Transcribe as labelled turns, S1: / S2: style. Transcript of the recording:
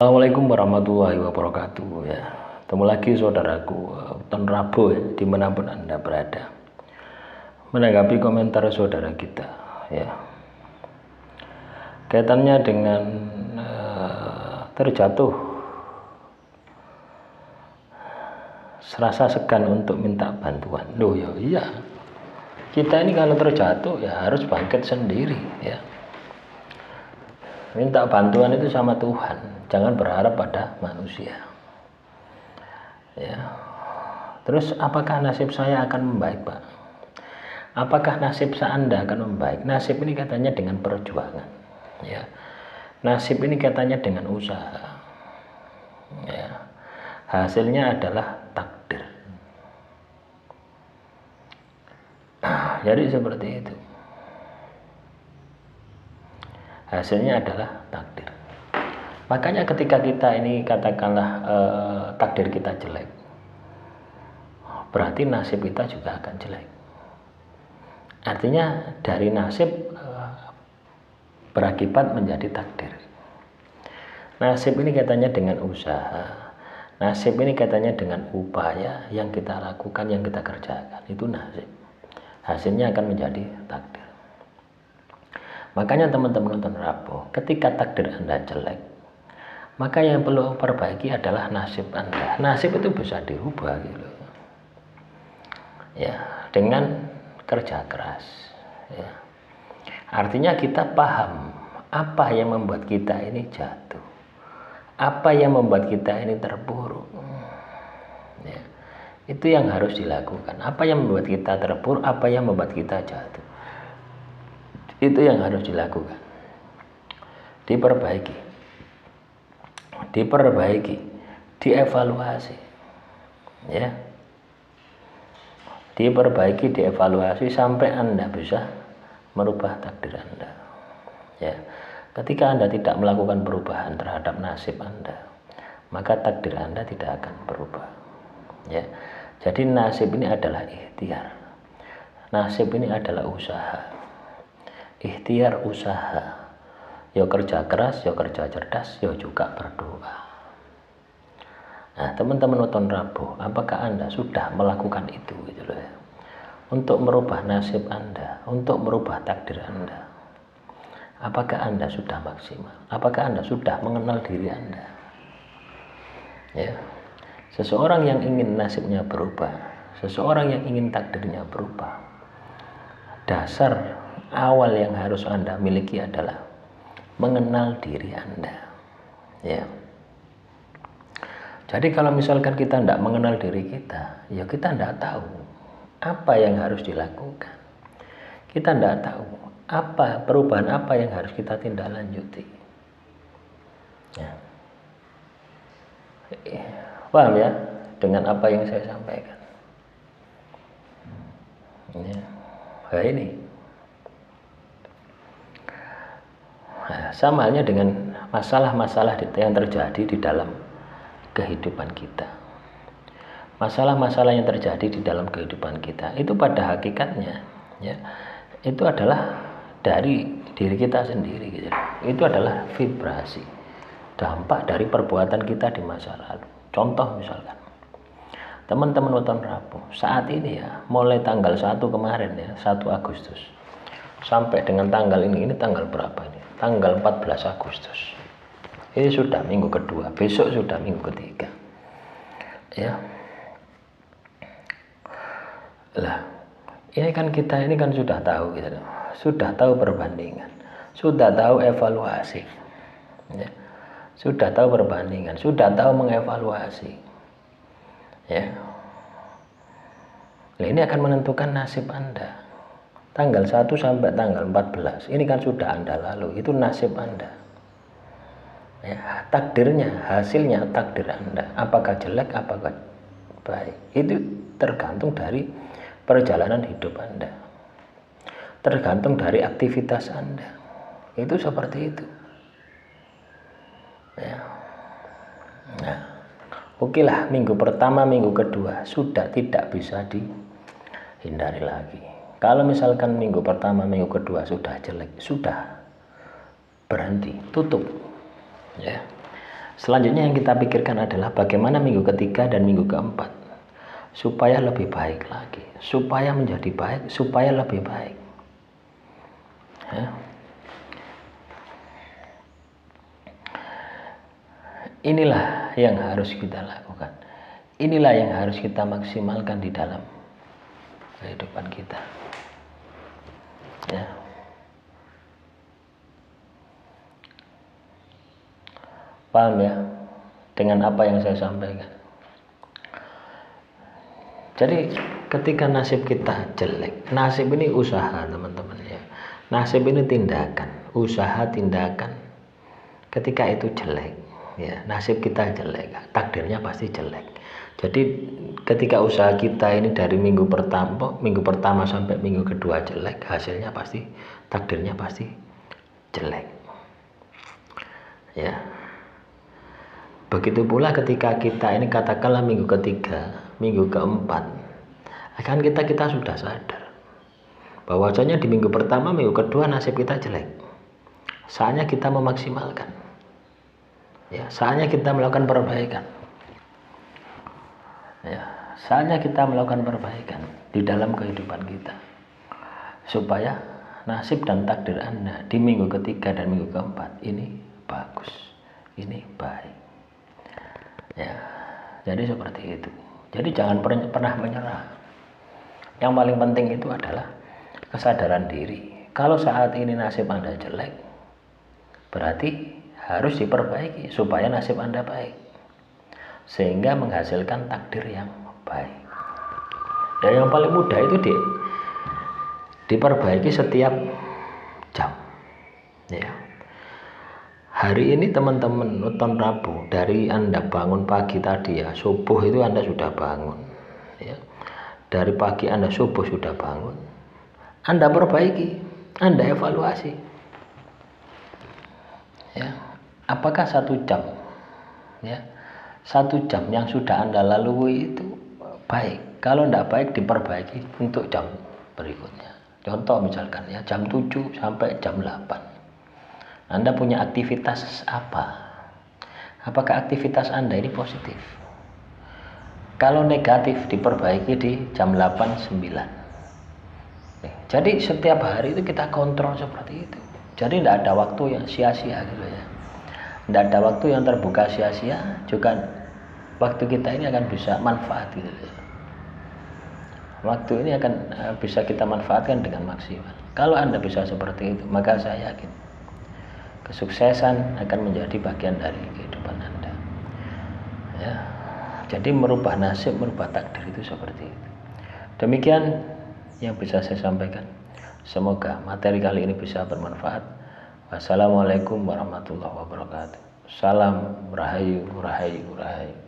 S1: Assalamualaikum warahmatullahi wabarakatuh ya. Ketemu lagi saudaraku Ton Rabo ya, dimanapun Anda berada. Menanggapi komentar saudara kita ya. Kaitannya dengan terjatuh, serasa segan untuk minta bantuan. Loh ya iya. Kita ini kalau terjatuh ya harus bangkit sendiri ya. Minta bantuan itu sama Tuhan, jangan berharap pada manusia ya. Terus apakah nasib saya akan membaik, Pak? Apakah nasib Anda akan membaik? Nasib ini katanya dengan perjuangan ya. Nasib ini katanya dengan usaha ya. Hasilnya adalah takdir. Jadi seperti itu. Hasilnya adalah takdir. Makanya ketika kita ini katakanlah takdir kita jelek, berarti nasib kita juga akan jelek. Artinya dari nasib berakibat menjadi takdir. Nasib ini katanya dengan usaha, nasib ini katanya dengan upaya yang kita lakukan, yang kita kerjakan, itu nasib. Hasilnya akan menjadi takdir. Makanya teman-teman nonton Rabo, ketika takdir Anda jelek, maka yang perlu perbaiki adalah nasib Anda. Nasib itu bisa dirubah gitu ya, dengan kerja keras ya. Artinya kita paham apa yang membuat kita ini jatuh, apa yang membuat kita ini terpuruk ya. Itu yang harus dilakukan. Apa yang membuat kita terpuruk, apa yang membuat kita jatuh, itu yang harus dilakukan. Diperbaiki, dievaluasi ya. Diperbaiki, dievaluasi sampai Anda bisa merubah takdir Anda ya. Ketika Anda tidak melakukan perubahan terhadap nasib Anda, maka takdir Anda tidak akan berubah ya. Jadi nasib ini adalah ikhtiar, nasib ini adalah usaha. Ikhtiar, usaha, yo kerja keras, yo kerja cerdas, yo juga berdoa. Nah teman-teman nonton Rabo, apakah Anda sudah melakukan itu gitu loh ya, untuk merubah nasib Anda, untuk merubah takdir Anda? Apakah Anda sudah maksimal? Apakah Anda sudah mengenal diri Anda ya? Seseorang yang ingin nasibnya berubah, seseorang yang ingin takdirnya berubah, dasar awal yang harus Anda miliki adalah mengenal diri Anda ya. Jadi kalau misalkan kita tidak mengenal diri kita, ya kita tidak tahu apa yang harus dilakukan, kita tidak tahu apa perubahan apa yang harus kita tindak lanjuti ya. Paham ya dengan apa yang saya sampaikan ya. Nah, ini sama halnya dengan masalah-masalah yang terjadi di dalam kehidupan kita. Masalah-masalah yang terjadi di dalam kehidupan kita itu pada hakikatnya ya, itu adalah dari diri kita sendiri gitu. Itu adalah vibrasi, dampak dari perbuatan kita di masa lalu. Contoh misalkan teman-teman nonton Rabo saat ini ya, mulai tanggal 1 kemarin ya, 1 Agustus sampai dengan tanggal ini tanggal berapa ini? Tanggal 14 Agustus. Ini sudah minggu kedua, besok sudah minggu ketiga. Ya. Lah, ini kan kita ini kan sudah tahu gitu. Sudah tahu perbandingan, sudah tahu evaluasi. Ya. Sudah tahu perbandingan, sudah tahu mengevaluasi. Ya. Nah, ini akan menentukan nasib Anda. Tanggal 1 sampai tanggal 14 ini kan sudah Anda lalu, itu nasib Anda ya. Takdirnya, hasilnya takdir Anda, apakah jelek apakah baik, itu tergantung dari perjalanan hidup Anda, tergantung dari aktivitas Anda. Itu seperti itu ya. Nah oke lah, minggu pertama minggu kedua sudah tidak bisa dihindari lagi. Kalau misalkan minggu pertama, minggu kedua sudah jelek, sudah berhenti, tutup ya. Selanjutnya yang kita pikirkan adalah bagaimana minggu ketiga dan minggu keempat supaya lebih baik lagi, supaya menjadi baik, supaya lebih baik. Ya. Inilah yang harus kita lakukan. Inilah yang harus kita maksimalkan di dalam kehidupan kita. Ya. Paham ya dengan apa yang saya sampaikan? Jadi ketika nasib kita jelek, nasib ini usaha teman-teman ya. Nasib ini tindakan, usaha tindakan. Ketika itu jelek, ya nasib kita jelek, takdirnya pasti jelek. Jadi ketika usaha kita ini dari minggu pertama sampai minggu kedua jelek, hasilnya pasti takdirnya pasti jelek. Ya. Begitu pula ketika kita ini katakanlah minggu ketiga, minggu keempat, akan kita sudah sadar bahwasanya di minggu pertama, minggu kedua nasib kita jelek. Saatnya kita memaksimalkan. Ya, saatnya kita melakukan perbaikan. Ya, saatnya kita melakukan perbaikan di dalam kehidupan kita. Supaya nasib dan takdir Anda di minggu ketiga dan minggu keempat ini bagus. Ini baik. Ya, jadi seperti itu. Jadi jangan pernah menyerah. Yang paling penting itu adalah kesadaran diri. Kalau saat ini nasib Anda jelek, berarti harus diperbaiki supaya nasib Anda baik, sehingga menghasilkan takdir yang baik. Dan yang paling mudah itu diperbaiki setiap jam. Ya. Hari ini teman-teman nonton Rabu, dari Anda bangun pagi tadi ya, subuh itu Anda sudah bangun ya. Dari pagi Anda subuh sudah bangun, Anda perbaiki, Anda evaluasi ya, apakah 1 jam ya, 1 jam yang sudah Anda lalui itu baik. Kalau tidak baik, diperbaiki untuk jam berikutnya. Contoh misalkan ya, jam 7 sampai jam 8 Anda punya aktivitas apa? Apakah aktivitas Anda ini positif? Kalau negatif, diperbaiki di jam 8, 9. Jadi setiap hari itu kita kontrol seperti itu. Jadi tidak ada waktu yang sia-sia gitu ya. Tidak ada waktu yang terbuka sia-sia, juga waktu kita ini akan bisa manfaat gitu ya. Waktu ini akan bisa kita manfaatkan dengan maksimal. Kalau Anda bisa seperti itu, maka saya yakin kesuksesan akan menjadi bagian dari kehidupan Anda. Ya. Jadi merubah nasib, merubah takdir itu seperti itu. Demikian yang bisa saya sampaikan. Semoga materi kali ini bisa bermanfaat. Wassalamualaikum warahmatullahi wabarakatuh. Salam rahayu, rahayu, rahayu.